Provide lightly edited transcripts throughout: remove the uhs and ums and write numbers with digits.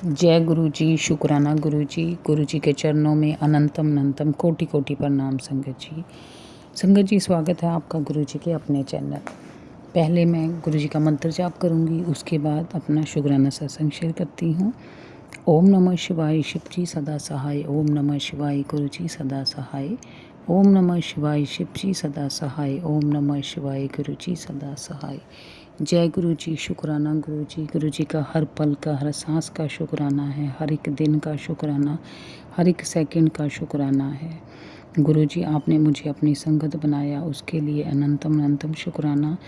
जय गुरु जी, शुक्राना गुरु जी के चरणों में अनंतम अनंतम कोटि कोटि प्रणाम। संगत जी स्वागत है आपका गुरु जी के अपने चैनल। पहले मैं गुरु जी का मंत्र जाप करूंगी, उसके बाद अपना शुक्राना सत्संग शेयर करती हूँ। ओम नमः शिवाय शिव जी सदा सहाय, ओम नमः शिवाय गुरु जी सदा सहाय, ओम नमः शिवाय शिव जी सदा सहाय, ओम नमः शिवाय गुरु जी सदा सहाय। जय गुरु जी, शुक्राना गुरु जी का हर पल का, हर सांस का शुक्राना है, हर एक दिन का शुक्राना, हर एक सेकंड का शुक्राना है। गुरु जी आपने मुझे अपनी संगत बनाया, उसके लिए अनंतम अनंतम शुक्राना।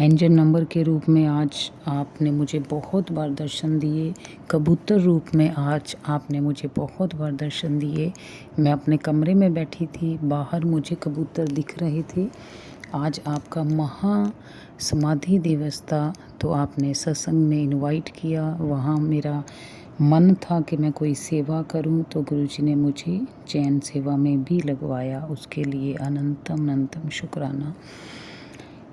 एंजल नंबर के रूप में आज आपने मुझे बहुत बार दर्शन दिए, कबूतर रूप में आज आपने मुझे बहुत बार दर्शन दिए। मैं अपने कमरे में बैठी थी, बाहर मुझे कबूतर दिख रहे थे। आज आपका महा समाधि दिवस था, तो आपने सत्संग में इनवाइट किया। वहाँ मेरा मन था कि मैं कोई सेवा करूं, तो गुरुजी ने मुझे चैन सेवा में भी लगवाया, उसके लिए अनंतम अनंतम शुक्राना।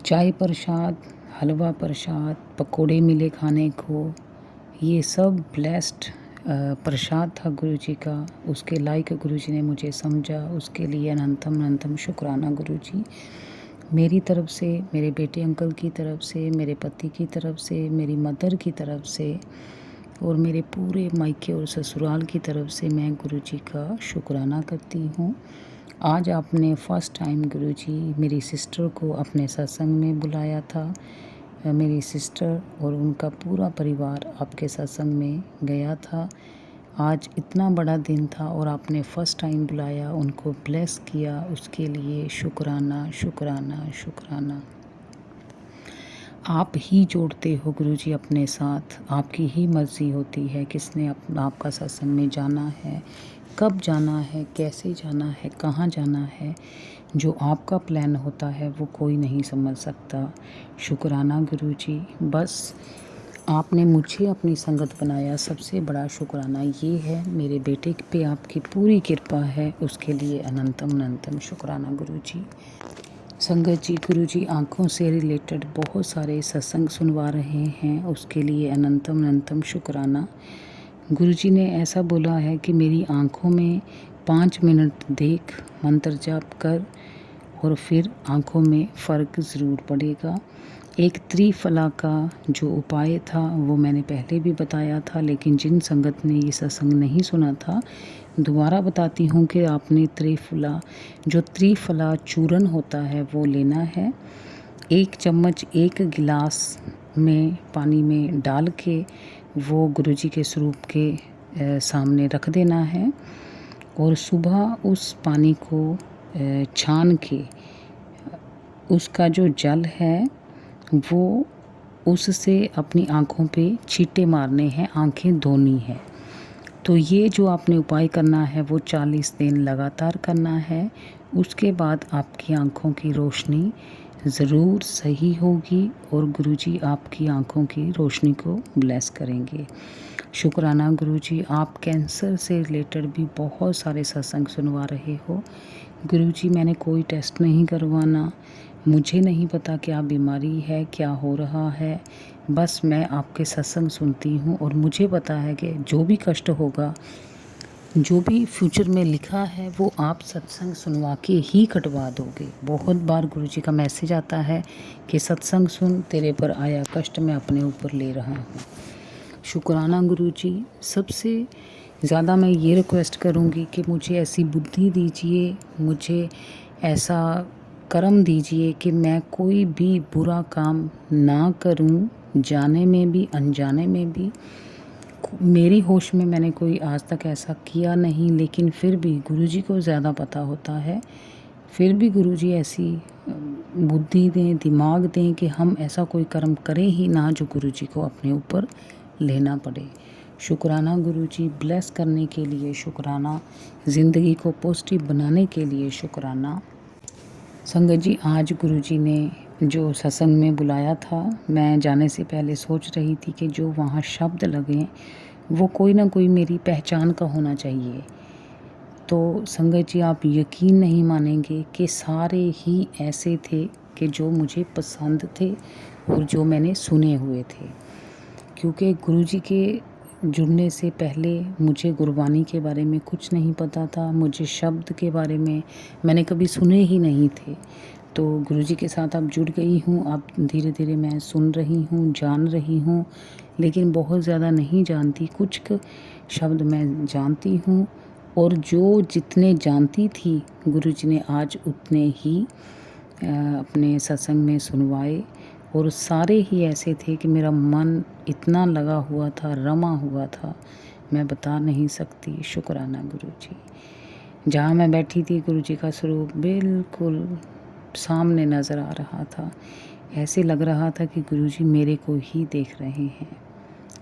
चाय प्रसाद, हलवा प्रसाद, पकोड़े मिले खाने को, ये सब ब्लेस्ड प्रसाद था गुरुजी का। उसके लायक गुरुजी ने मुझे समझा, उसके लिए अनंतम अनंतम शुक्राना गुरुजी। मेरी तरफ से, मेरे बेटे अंकल की तरफ से, मेरे पति की तरफ से, मेरी मदर की तरफ से और मेरे पूरे मायके और ससुराल की तरफ से मैं गुरुजी का शुक्राना करती हूँ। आज आपने फर्स्ट टाइम गुरुजी मेरी सिस्टर को अपने सत्संग में बुलाया था। मेरी सिस्टर और उनका पूरा परिवार आपके सत्संग में गया था। आज इतना बड़ा दिन था और आपने फर्स्ट टाइम बुलाया, उनको ब्लेस किया, उसके लिए शुक्राना शुक्राना शुक्राना। आप ही जोड़ते हो गुरुजी अपने साथ, आपकी ही मर्ज़ी होती है किसने आपका सत्संग में जाना है, कब जाना है, कैसे जाना है, कहाँ जाना है। जो आपका प्लान होता है वो कोई नहीं समझ सकता। शुक्राना गुरुजी, बस आपने मुझे अपनी संगत बनाया, सबसे बड़ा शुक्राना ये है। मेरे बेटे पे आपकी पूरी कृपा है, उसके लिए अनंतम अनंतम शुक्राना गुरुजी। संगत जी, गुरुजी आँखों से रिलेटेड बहुत सारे सत्संग सुनवा रहे हैं, उसके लिए अनंतम अनंतम शुक्राना। गुरुजी ने ऐसा बोला है कि मेरी आँखों में 5 मिनट देख, मंत्र जाप कर और फिर आँखों में फ़र्क ज़रूर पड़ेगा। एक त्रिफला का जो उपाय था वो मैंने पहले भी बताया था, लेकिन जिन संगत ने ये सत्संग नहीं सुना था, दोबारा बताती हूँ कि आपने त्रिफला चूरन होता है वो लेना है। 1 चम्मच 1 गिलास में पानी में डाल के वो गुरुजी के स्वरूप के सामने रख देना है और सुबह उस पानी को छान के उसका जो जल है वो उससे अपनी आँखों पे छींटे मारने हैं, आँखें धोनी है। तो ये जो आपने उपाय करना है वो 40 दिन लगातार करना है। उसके बाद आपकी आँखों की रोशनी ज़रूर सही होगी और गुरुजी आपकी आँखों की रोशनी को ब्लेस करेंगे। शुक्राना गुरुजी, आप कैंसर से रिलेटेड भी बहुत सारे सत्संग सुनवा रहे हो। गुरुजी मैंने कोई टेस्ट नहीं करवाना, मुझे नहीं पता क्या बीमारी है, क्या हो रहा है, बस मैं आपके सत्संग सुनती हूँ और मुझे पता है कि जो भी कष्ट होगा, जो भी फ्यूचर में लिखा है वो आप सत्संग सुनवा के ही कटवा दोगे। बहुत बार गुरुजी का मैसेज आता है कि सत्संग सुन, तेरे पर आया कष्ट मैं अपने ऊपर ले रहा हूँ। शुक्राना गुरुजी, सबसे ज़्यादा मैं ये रिक्वेस्ट करूँगी कि मुझे ऐसी बुद्धि दीजिए, मुझे ऐसा कर्म दीजिए कि मैं कोई भी बुरा काम ना करूं, जाने में भी अनजाने में भी। मेरी होश में मैंने कोई आज तक ऐसा किया नहीं, लेकिन फिर भी गुरुजी को ज़्यादा पता होता है। फिर भी गुरुजी ऐसी बुद्धि दें, दिमाग दें कि हम ऐसा कोई कर्म करें ही ना जो गुरुजी को अपने ऊपर लेना पड़े। शुक्राना गुरुजी, ब्लेस करने के लिए शुक्राना, ज़िंदगी को पॉजिटिव बनाने के लिए शुक्राना। संगत जी, आज गुरुजी ने जो सत्संग में बुलाया था, मैं जाने से पहले सोच रही थी कि जो वहाँ शब्द लगे वो कोई ना कोई मेरी पहचान का होना चाहिए। तो संगत जी, आप यकीन नहीं मानेंगे कि सारे ही ऐसे थे कि जो मुझे पसंद थे और जो मैंने सुने हुए थे। क्योंकि गुरुजी के जुड़ने से पहले मुझे गुरबानी के बारे में कुछ नहीं पता था। मुझे शब्द के बारे में मैंने कभी सुने ही नहीं थे। तो गुरुजी के साथ अब जुड़ गई हूँ। अब धीरे-धीरे मैं सुन रही हूँ, जान रही हूँ, लेकिन बहुत ज़्यादा नहीं जानती। कुछ शब्द मैं जानती हूँ और जो जितने जानती थी गुरुजी ने आज उतने ही अपने सत्संग में सुनवाए और सारे ही ऐसे थे कि मेरा मन इतना लगा हुआ था, रमा हुआ था, मैं बता नहीं सकती। शुक्राना गुरुजी। जहाँ मैं बैठी थी गुरुजी का स्वरूप बिल्कुल सामने नज़र आ रहा था। ऐसे लग रहा था कि गुरुजी मेरे को ही देख रहे हैं।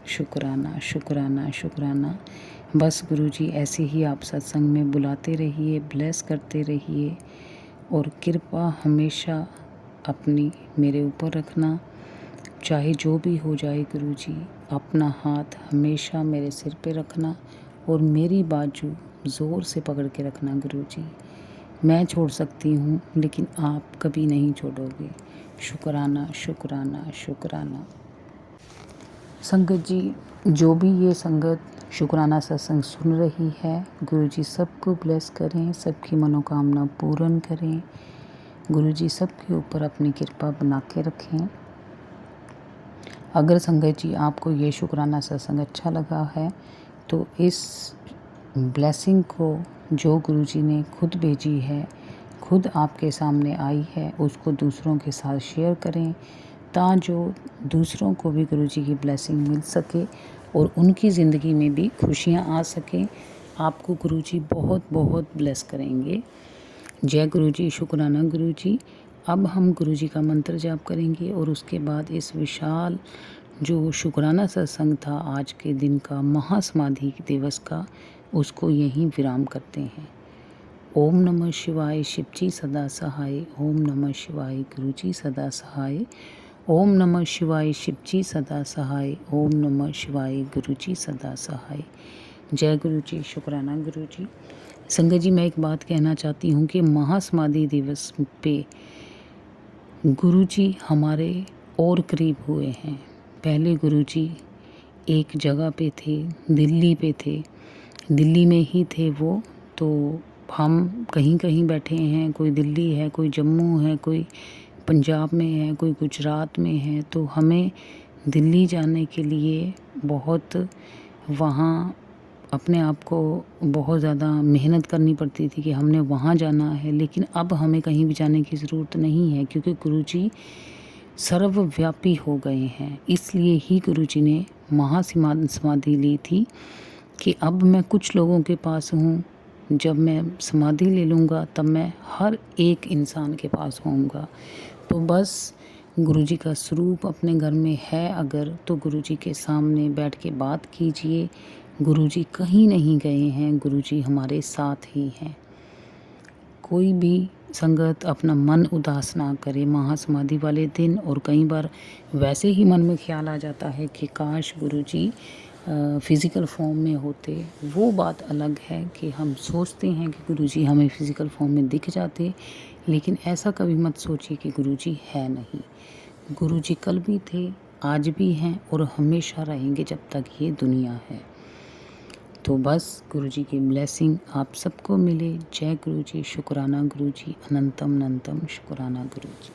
शुक्राना, शुक्राना, शुक्राना। बस गुरुजी ऐसे ही आप सत्संग में बुलाते रहिए, ब्लेस करते रहिए और कृपा हमेशा अपनी मेरे ऊपर रखना। चाहे जो भी हो जाए गुरुजी, अपना हाथ हमेशा मेरे सिर पे रखना और मेरी बाजू ज़ोर से पकड़ के रखना गुरुजी। मैं छोड़ सकती हूँ लेकिन आप कभी नहीं छोड़ोगे। शुक्राना, शुक्राना, शुक्राना। संगत जी, जो भी ये संगत शुक्राना सत्संग सुन रही है, गुरुजी सबको ब्लेस करें, सबकी मनोकामना पूर्ण करें। गुरुजी सबके ऊपर अपनी कृपा बना के रखें। अगर संगत जी आपको ये शुक्राना सत्संग अच्छा लगा है तो इस ब्लेसिंग को जो गुरुजी ने खुद भेजी है, खुद आपके सामने आई है, उसको दूसरों के साथ शेयर करें जो दूसरों को भी गुरुजी की ब्लेसिंग मिल सके और उनकी ज़िंदगी में भी खुशियाँ आ सकें। आपको गुरुजी बहुत बहुत ब्लेस करेंगे। जय गुरुजी, शुक्राना गुरुजी। अब हम गुरुजी का मंत्र जाप करेंगे और उसके बाद इस विशाल जो शुक्राना सत्संग था आज के दिन का, महासमाधि दिवस का, उसको यहीं विराम करते हैं। ओम नमः शिवाय, शिवजी सदा सहाय। ओम नमः शिवाय, गुरुजी सदा सहाय। ओम नमः शिवाय, शिवजी सदा सहाय। ओम नमः शिवाय, गुरुजी सदा सहाय। जय गुरुजी, शुक्राना गुरुजी। संगत जी, मैं एक बात कहना चाहती हूँ कि महासमाधि दिवस पे गुरुजी हमारे और करीब हुए हैं। पहले गुरुजी एक जगह पे थे, दिल्ली पे थे, दिल्ली में ही थे वो। तो हम कहीं कहीं बैठे हैं, कोई दिल्ली है, कोई जम्मू है, कोई पंजाब में है, कोई गुजरात में है। तो हमें दिल्ली जाने के लिए बहुत वहाँ अपने आप को बहुत ज़्यादा मेहनत करनी पड़ती थी कि हमने वहाँ जाना है। लेकिन अब हमें कहीं भी जाने की ज़रूरत नहीं है क्योंकि गुरुजी सर्वव्यापी हो गए हैं। इसलिए ही गुरुजी ने महासमाधि ली थी कि अब मैं कुछ लोगों के पास हूँ, जब मैं समाधि ले लूँगा तब मैं हर एक इंसान के पास होऊंगा। तो बस गुरुजी का स्वरूप अपने घर में है अगर, तो गुरुजी के सामने बैठ के बात कीजिए। गुरुजी कहीं नहीं गए हैं, गुरुजी हमारे साथ ही हैं। कोई भी संगत अपना मन उदास ना करे महासमाधि वाले दिन। और कई बार वैसे ही मन में ख्याल आ जाता है कि काश गुरुजी फ़िज़िकल फॉर्म में होते। वो बात अलग है कि हम सोचते हैं कि गुरुजी हमें फ़िज़िकल फॉर्म में दिख जाते, लेकिन ऐसा कभी मत सोचिए कि गुरुजी है नहीं। गुरुजी कल भी थे, आज भी हैं और हमेशा रहेंगे जब तक ये दुनिया है। तो बस गुरुजी की ब्लेसिंग आप सबको मिले। जय गुरुजी, शुक्राना गुरुजी, अनंतम अनंतम शुक्राना गुरुजी।